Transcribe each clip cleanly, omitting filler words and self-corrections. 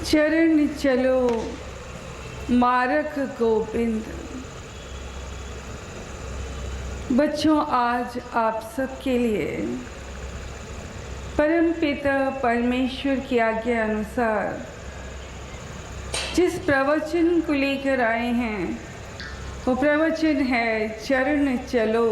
चरण चलो मारक गोविंद। बच्चों, आज आप सबके लिए परमपिता परमेश्वर की आज्ञा अनुसार जिस प्रवचन को लेकर आए हैं वो प्रवचन है चरण चलो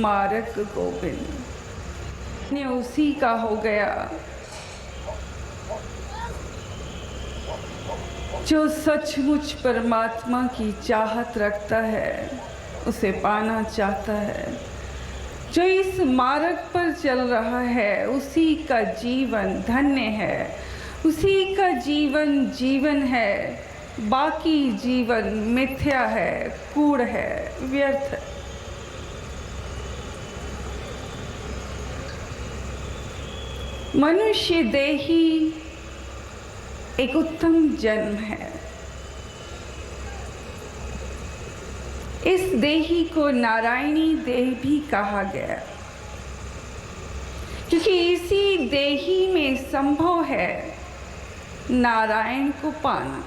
मारक गोविंद। ने उसी का हो गया जो सचमुच परमात्मा की चाहत रखता है, उसे पाना चाहता है। जो इस मार्ग पर चल रहा है उसी का जीवन धन्य है, उसी का जीवन जीवन है। बाकी जीवन मिथ्या है, कूड़ है, व्यर्थ है। मनुष्य देही एक उत्तम जन्म है। इस देही को नारायणी देह भी कहा गया, क्योंकि इसी देही में संभव है नारायण को पाना।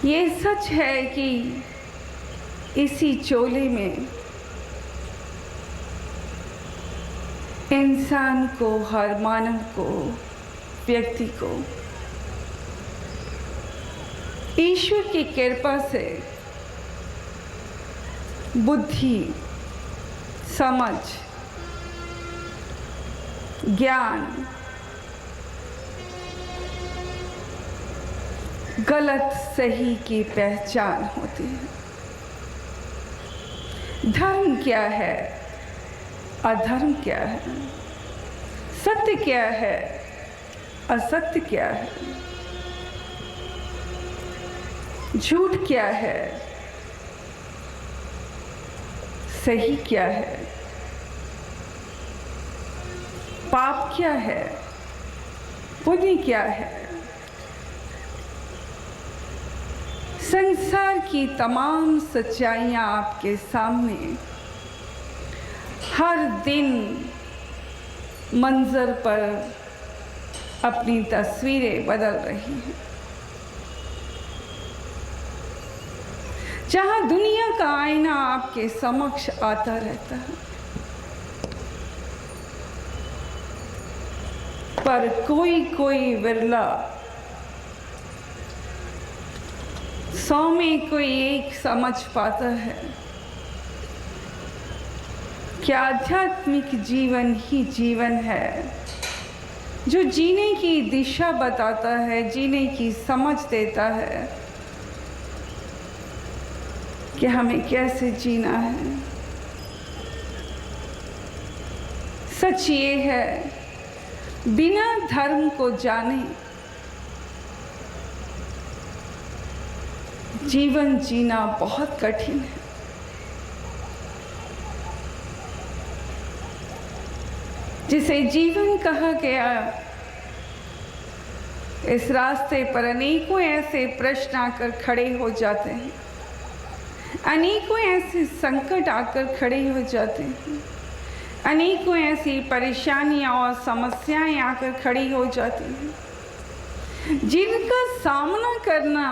ये सच है कि इसी चोले में इंसान को, हर मानव को, व्यक्ति को ईश्वर की कृपा से बुद्धि, समझ, ज्ञान, गलत सही की पहचान होती है। धर्म क्या है, अधर्म क्या है, सत्य क्या है, असत्य क्या है, झूठ क्या है, सही क्या है, पाप क्या है, पुण्य क्या है। संसार की तमाम सच्चाइयां आपके सामने हर दिन मंजर पर अपनी तस्वीरें बदल रही हैं। जहां दुनिया का आईना आपके समक्ष आता रहता है, पर कोई कोई विरला, 100 में कोई एक समझ पाता है कि आध्यात्मिक जीवन ही जीवन है, जो जीने की दिशा बताता है, जीने की समझ देता है कि हमें कैसे जीना है। सच ये है, बिना धर्म को जाने जीवन जीना बहुत कठिन है। जिसे जीवन कहा गया, इस रास्ते पर अनेकों ऐसे प्रश्न आकर खड़े हो जाते हैं, अनेकों ऐसे संकट आकर खड़े हो जाते हैं, अनेकों ऐसी परेशानियां और समस्याएं आकर खड़ी हो जाती हैं, जिनका सामना करना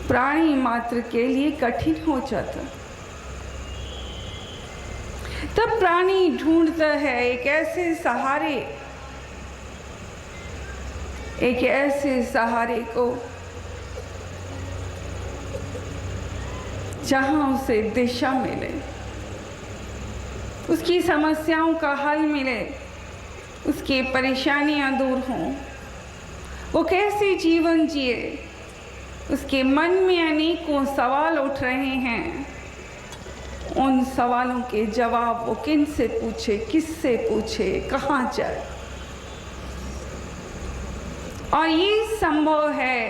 प्राणी मात्र के लिए कठिन हो जाता। तब प्राणी ढूंढता है एक ऐसे सहारे को जहां उसे दिशा मिले, उसकी समस्याओं का हल मिले, उसकी परेशानियां दूर हों। वो कैसे जीवन जिए, उसके मन में अनेकों सवाल उठ रहे हैं। उन सवालों के जवाब वो किन से पूछे, किससे पूछे, कहाँ जाए। और ये संभव है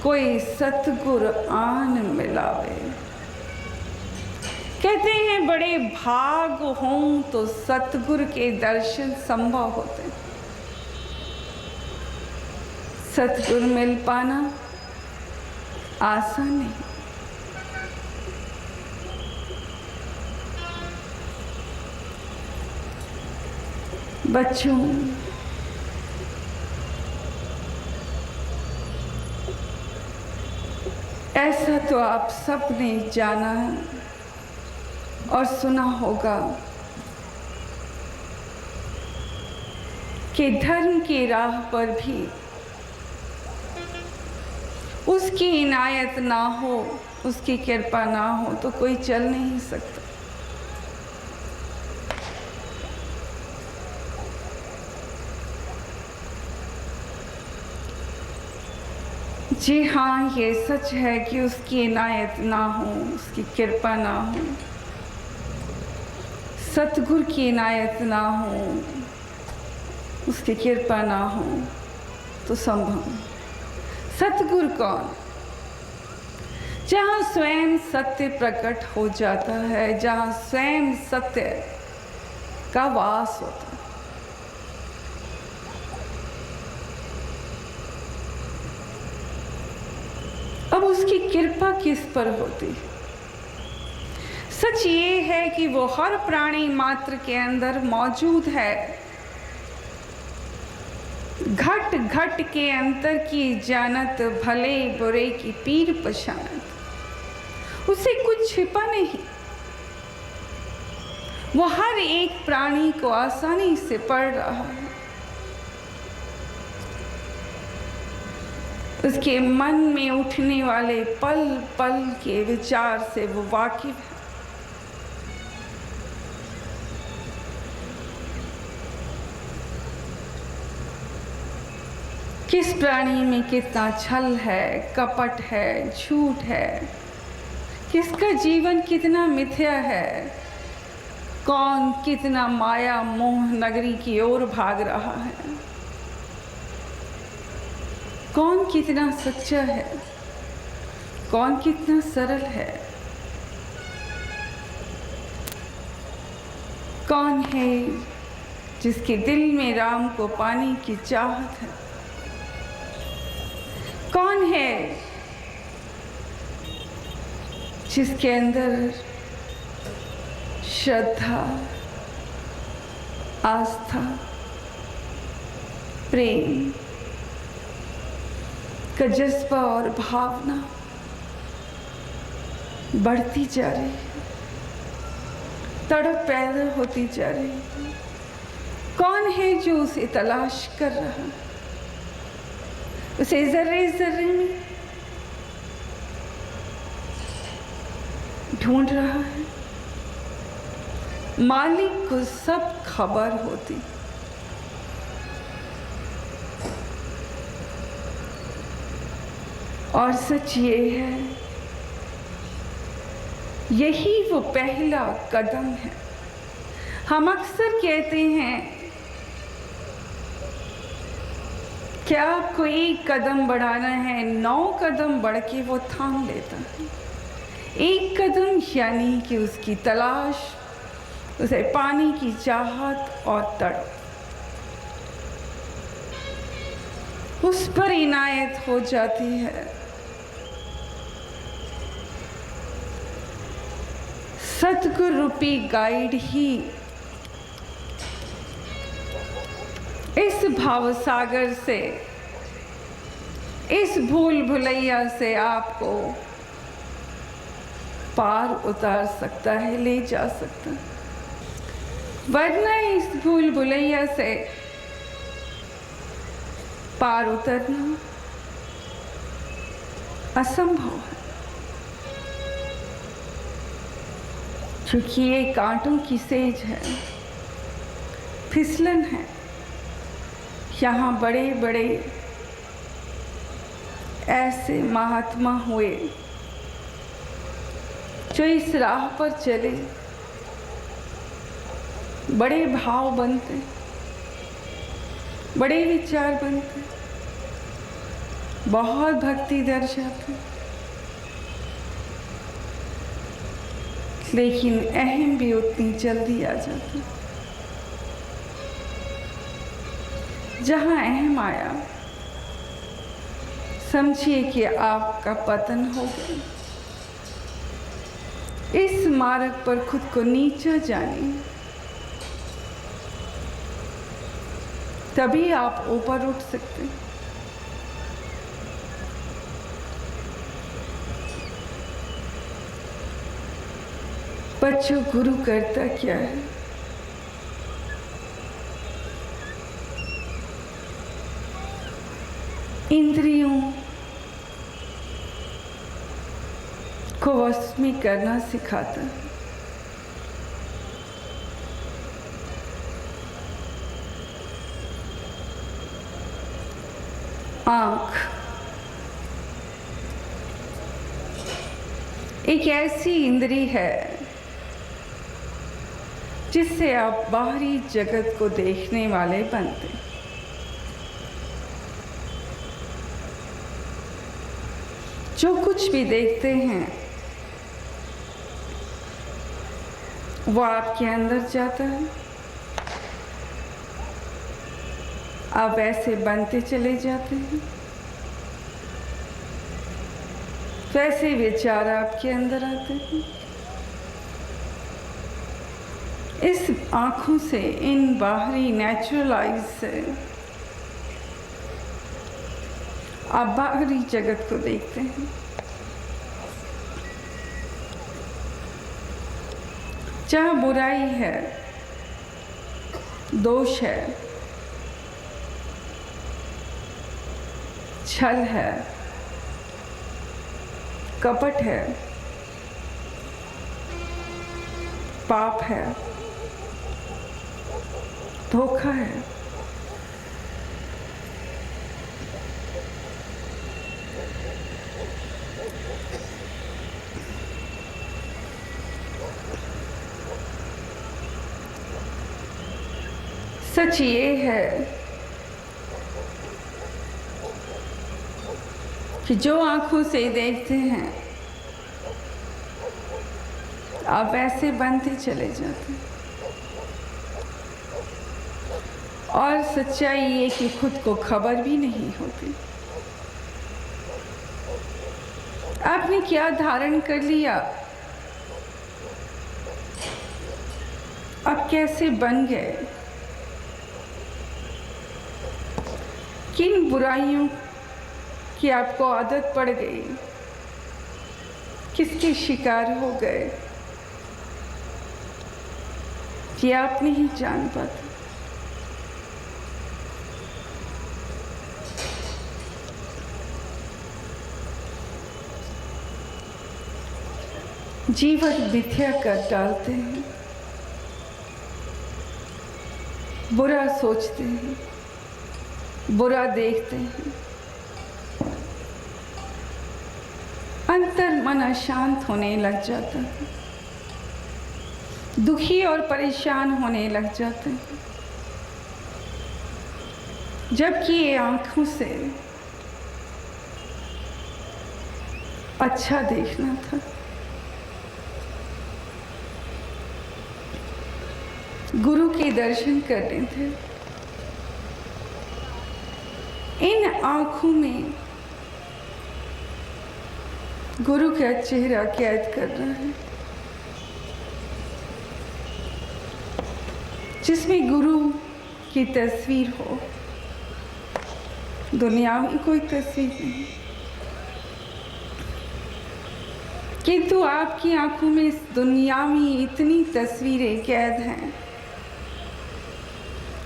कोई सतगुर आन मिलावे। कहते हैं बड़े भाग हों तो सतगुर के दर्शन संभव होते। सतगुर मिल पाना आसान नहीं। बच्चों, ऐसा तो आप सब ने जाना और सुना होगा कि धर्म की राह पर भी उसकी इनायत ना हो, उसकी कृपा ना हो तो कोई चल नहीं सकता। जी हाँ, ये सच है कि उसकी इनायत ना हो, उसकी कृपा ना हो, सतगुरु की इनायत ना हो, उसकी कृपा ना हो तो संभव। सतगुरु कौन? जहाँ स्वयं सत्य प्रकट हो जाता है, जहाँ स्वयं सत्य का वास होता है। अब उसकी कृपा किस पर होती है? सच ये है कि वो हर प्राणी मात्र के अंदर मौजूद है। घट घट के अंतर की जानत, भले बुरे की पीर पहचानत। उसे कुछ छिपा नहीं, वो हर एक प्राणी को आसानी से पढ़ रहा है। उसके मन में उठने वाले पल पल के विचार से वो वाकिफ है। किस प्राणी में कितना छल है, कपट है, झूठ है, किसका जीवन कितना मिथ्या है, कौन कितना माया मोह नगरी की ओर भाग रहा है, कौन कितना सच्चा है, कौन कितना सरल है, कौन है जिसके दिल में राम को पाने की चाहत है, कौन है जिसके अंदर श्रद्धा, आस्था, प्रेम का जज्बा और भावना बढ़ती जा रही है, तड़प पैदा होती जा रही है। कौन है जो उसे तलाश कर रहा है, उसे जर्रे जर्रे में ढूंढ रहा है। मालिक को सब खबर होती, और सच ये है, यही वो पहला कदम है। हम अक्सर कहते हैं कि आपको एक कदम बढ़ाना है, 9 कदम बढ़ के वो थाम लेता है। एक कदम यानी कि उसकी तलाश, उसे पाने की चाहत और तड़प, उस पर इनायत हो जाती है। सतगुरु रूपी गाइड ही इस भाव सागर से, इस भूल भुलैया से आपको पार उतार सकता है, ले जा सकता है। वरना इस भूल भुलैया से पार उतरना असंभव है, क्योंकि ये कांटों की सेज है, फिसलन है। यहाँ बड़े बड़े ऐसे महात्मा हुए जो इस राह पर चले, बड़े भाव बनते, बड़े विचार बनते, बहुत भक्ति दर्शाते, लेकिन अहम भी उतनी जल्दी आ जाता। जहाँ अहम आया, समझिए कि आपका पतन हो गया। इस मार्ग पर खुद को नीचा जानिए, तभी आप ऊपर उठ सकते हैं। बच्चों, गुरु करता क्या है? इंद्रियों को वश में करना सिखाता है। आँख एक ऐसी इंद्री है जिससे आप बाहरी जगत को देखने वाले बनते हैं। जो कुछ भी देखते हैं वो आपके अंदर जाता है, आप वैसे बनते चले जाते हैं, वैसे विचार आपके अंदर आते हैं। इस आँखों से, इन बाहरी नेचुरल आइज से आप बाहरी जगत को देखते हैं। जहाँ बुराई है, दोष है, छल है, कपट है, पाप है, धोखा है, सच ये है कि जो आंखों से देखते हैं आप ऐसे बनते चले जाते हैं। और सच्चाई ये कि खुद को खबर भी नहीं होती आपने क्या धारण कर लिया, आप कैसे बन गए, किन बुराइयों की आपको आदत पड़ गई, किसके शिकार हो गए, ये आप नहीं जान पाते। जीवन मिथ्या कर डालते हैं, बुरा सोचते हैं, बुरा देखते हैं, अंतर मन अशांत होने लग जाता है, दुखी और परेशान होने लग जाते हैं। जबकि ये आंखों से अच्छा देखना था। गुरु के दर्शन करने थे। इन आंखों में गुरु का चेहरा कैद कर रहा है, जिसमें गुरु की तस्वीर हो, दुनियावी कोई तस्वीर नहीं, किंतु आपकी आंखों में इस दुनिया में इतनी तस्वीरें कैद हैं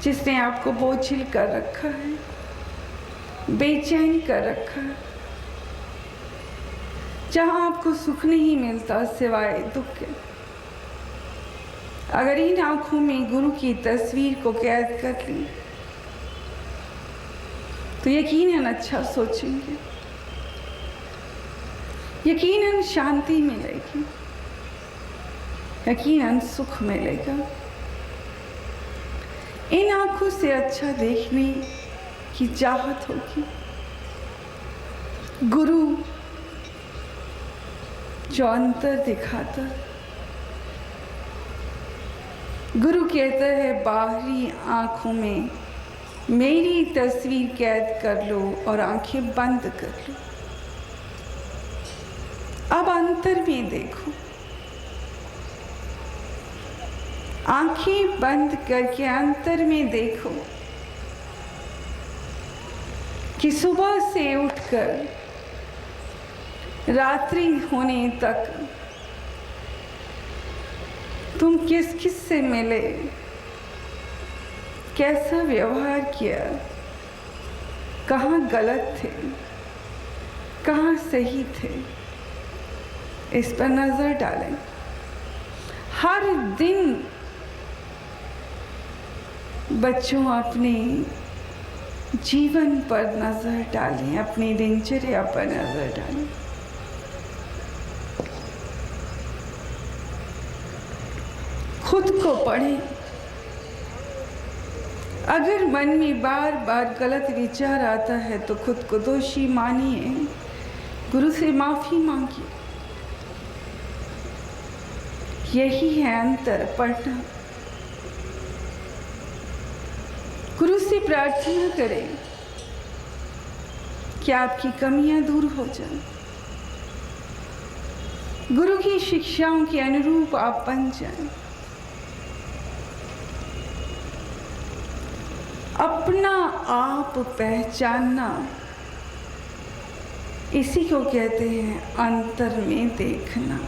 जिसने आपको बोझिल कर रखा है, बेचैन कर रखा है, जहां आपको सुख नहीं मिलता सिवाय दुख के। अगर इन आंखों में गुरु की तस्वीर को कैद कर ली तो यकीनन अच्छा सोचेंगे, यकीनन शांति मिलेगी, यकीनन सुख मिलेगा। इन आंखों से अच्छा देखने की चाहत होगी। गुरु जो अंतर दिखाता, गुरु कहता है बाहरी आंखों में मेरी तस्वीर कैद कर लो और आंखें बंद कर लो। अब अंतर में देखो, आंखें बंद करके अंतर में देखो कि सुबह से उठकर रात्रि होने तक तुम किस किस से मिले, कैसा व्यवहार किया, कहाँ गलत थे, कहाँ सही थे, इस पर नजर डालें। हर दिन बच्चों अपने जीवन पर नजर डालें, अपनी दिनचर्या पर नजर डालें। खुद को पढ़ें। अगर मन में बार बार गलत विचार आता है तो खुद को दोषी मानिए, गुरु से माफी मांगिए। यही है अंतर, पढ़ना। गुरु से प्रार्थना करें कि आपकी कमियां दूर हो जाएं। गुरु की शिक्षाओं के अनुरूप आप बन जाएं। अपना आप पहचानना, इसी को कहते हैं अंतर में देखना।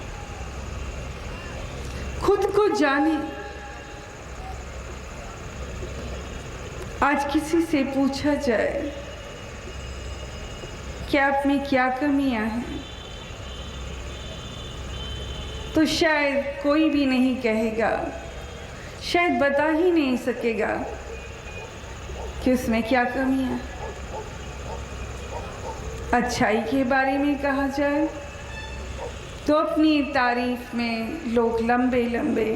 खुद को जाने। आज किसी से पूछा जाए कि आप में क्या कमियां हैं, तो शायद कोई भी नहीं कहेगा, शायद बता ही नहीं सकेगा कि उसमें क्या कमियां। अच्छाई के बारे में कहा जाए तो अपनी तारीफ में लोग लंबे लंबे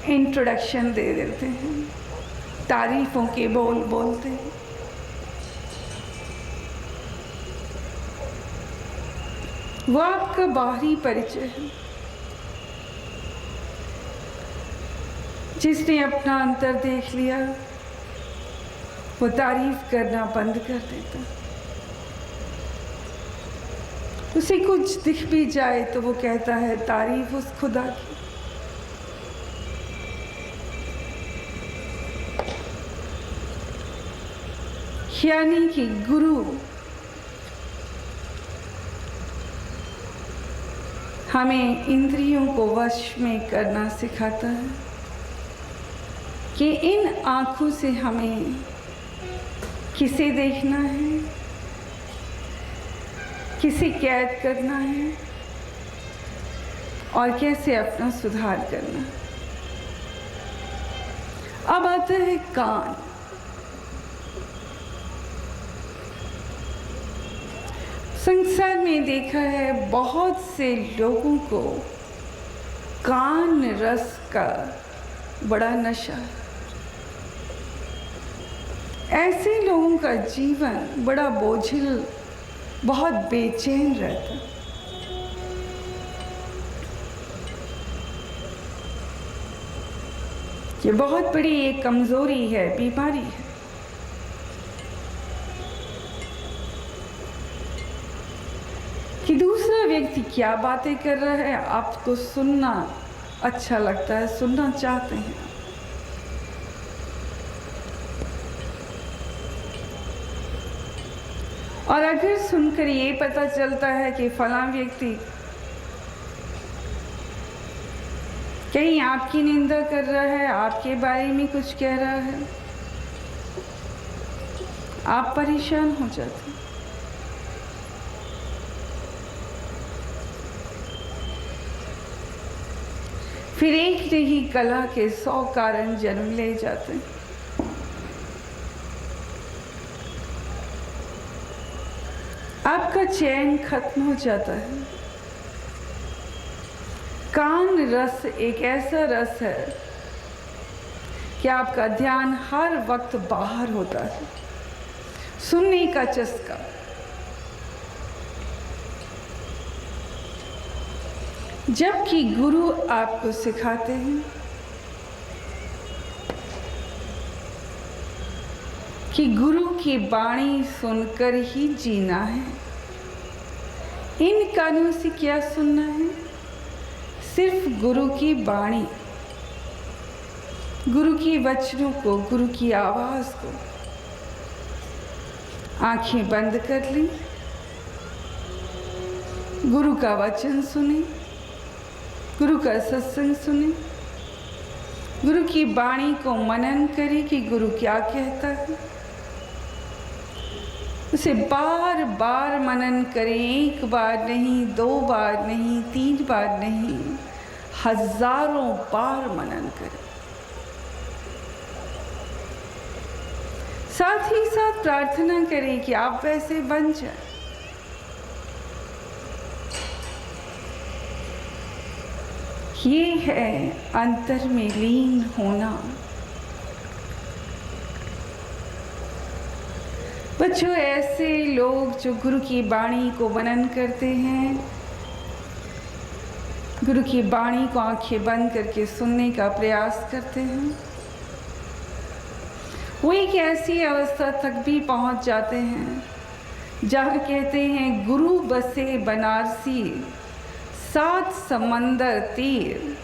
इंट्रोडक्शन दे देते हैं, तारीफों के बोल बोलते हैं। वो आपका बाहरी परिचय है। जिसने अपना अंतर देख लिया वो तारीफ करना बंद कर देता। उसे कुछ दिख भी जाए तो वो कहता है तारीफ उस खुदा की। यानी कि गुरु हमें इंद्रियों को वश में करना सिखाता है कि इन आँखों से हमें किसे देखना है, किसे कैद करना है और कैसे अपना सुधार करना है। अब आता है कान। संसार में देखा है बहुत से लोगों को कान रस का बड़ा नशा। ऐसे लोगों का जीवन बड़ा बोझिल, बहुत बेचैन रहता। ये बहुत बड़ी एक कमजोरी है, बीमारी है। कि दूसरा व्यक्ति क्या बातें कर रहा है आपको सुनना अच्छा लगता है, सुनना चाहते हैं। और अगर सुनकर ये पता चलता है कि फलां व्यक्ति कहीं आपकी निंदा कर रहा है, आपके बारे में कुछ कह रहा है, आप परेशान हो जाते हैं। फिर एक नहीं कला के 100 कारण जन्म ले जाते हैं। आपका चैन खत्म हो जाता है। कान रस एक ऐसा रस है कि आपका ध्यान हर वक्त बाहर होता है। सुनने का चस्का। जबकि गुरु आपको सिखाते हैं कि गुरु की वाणी सुनकर ही जीना है। इन कानों से क्या सुनना है? सिर्फ गुरु की वाणी, गुरु की वचनों को, गुरु की आवाज को। आंखें बंद कर ली, गुरु का वचन सुने, गुरु का सत्संग सुने, गुरु की वाणी को मनन करें कि गुरु क्या कहता है। उसे बार बार मनन करें, एक बार नहीं, 2 बार नहीं, 3 बार नहीं, हजारों बार मनन करें। साथ ही साथ प्रार्थना करें कि आप वैसे बन जाएं। ये है अंतर में लीन होना। बच्चों, ऐसे लोग जो गुरु की वाणी को मनन करते हैं, गुरु की वाणी को आंखें बंद करके सुनने का प्रयास करते हैं, वो एक ऐसी अवस्था तक भी पहुंच जाते हैं जहाँ कहते हैं गुरु बसे बनारसी 7 समंदर तीर।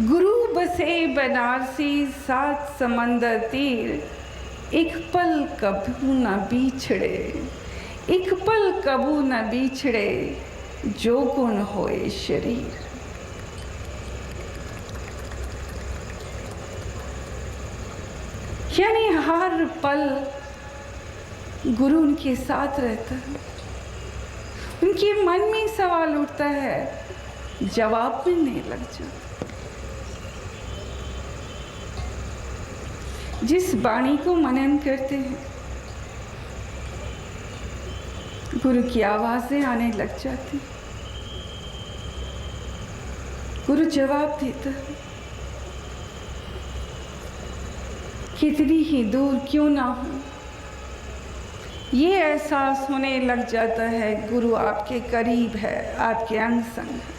गुरु बसे बनारसी 7 समंदर तीर, एक पल कभू न बिछड़े, एक पल कभू न बिछड़े, जो गुण होए शरीर। यानी हर पल गुरु उनके साथ रहता है। उनके मन में सवाल उठता है, जवाब मिलने लग जाता। जिस वाणी को मनन करते हैं, गुरु की आवाजें आने लग जाती, गुरु जवाब देता है। कितनी ही दूर क्यों ना हो, ये एहसास होने लग जाता है गुरु आपके करीब है, आपके अंग संग है।